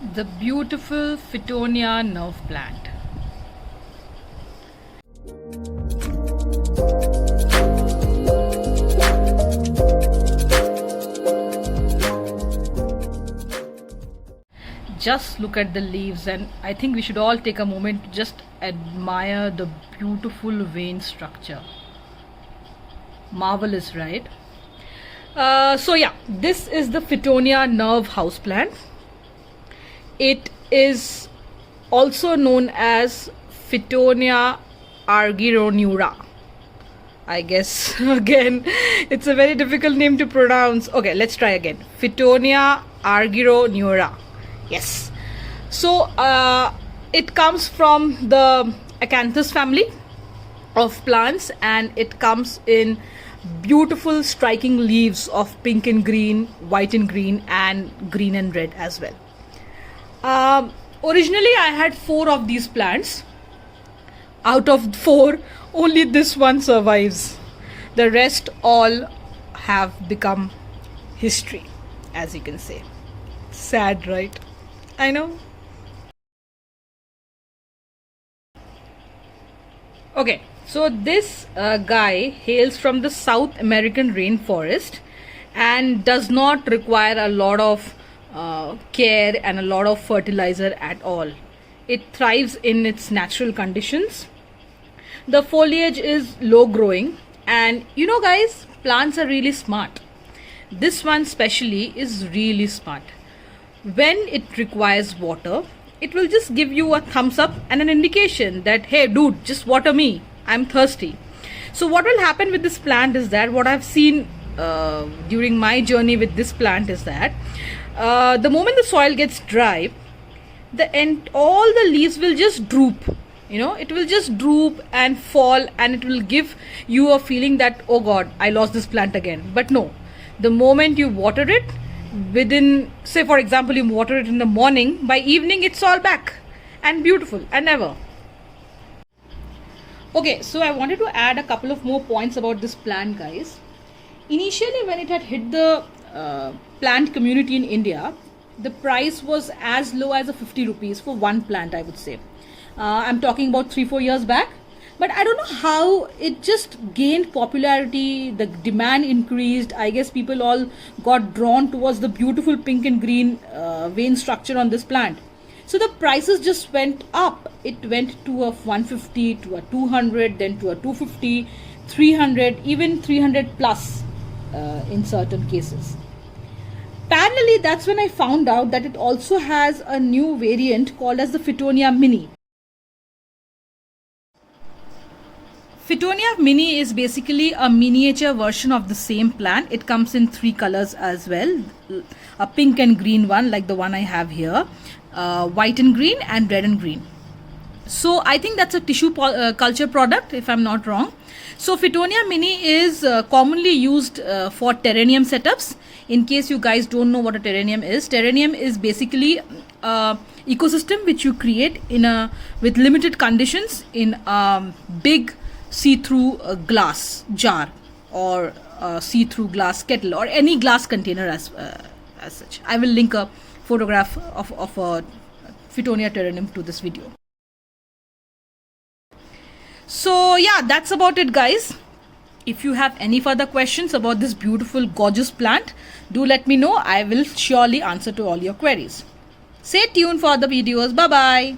The beautiful Fittonia nerve plant. Just look at the leaves, and I think we should all take a moment to just admire the beautiful vein structure. Marvelous, right? So yeah, this is the Fittonia nerve houseplant. It is also known as Fittonia argyronura. I guess again it's a very difficult name to pronounce. Okay, let's try again. Fittonia argyronura. Yes. So it comes from the acanthus family of plants, and it comes in beautiful striking leaves of pink and green, white and green, and green and red as well. Originally I had 4 of these plants. Out of 4, only this one survives. The rest all have become history, as you can say. Sad, right? I know. Okay, so this guy hails from the South American rainforest and does not require a lot of care and a lot of fertilizer at all. It thrives in its natural conditions. The foliage is low growing, and you know guys, plants are really smart. This one specially is really smart. When it requires water, it will just give you a thumbs up and an indication that, hey dude, just water me, I'm thirsty. So what will happen with this plant is that, what I've seen during my journey with this plant is that the moment the soil gets dry, all the leaves will just droop. You know, it will just droop and fall, and it will give you a feeling that, oh god, I lost this plant again. But no, the moment you water it, within, say for example, you water it in the morning, by evening it's all back and beautiful and ever. Okay, so I wanted to add a couple of more points about this plant, guys. Initially, when it had hit the plant community in India, the price was as low as 50 rupees for one plant, I would say. I'm talking about 3-4 years back. But I don't know how it just gained popularity, the demand increased. I guess people all got drawn towards the beautiful pink and green vein structure on this plant. So the prices just went up. It went to a 150, to a 200, then to a 250, 300, even 300 plus in certain cases. Parallelly, that's when I found out that it also has a new variant called as the Fittonia mini. Fittonia mini is basically a miniature version of the same plant. It comes in 3 colors as well. A pink and green one, like the one I have here, white and green, and red and green. So I think that's a tissue culture product, if I'm not wrong. So Fittonia mini is commonly used for terrarium setups. In case you guys don't know what a terrarium is basically ecosystem which you create with limited conditions in a big see-through glass jar, or see-through glass kettle, or any glass container as such. I will link a photograph of a Fittonia terrarium to this video. So yeah, that's about it, guys. If you have any further questions about this beautiful, gorgeous plant, do let me know. I will surely answer to all your queries. Stay tuned for the videos. Bye bye.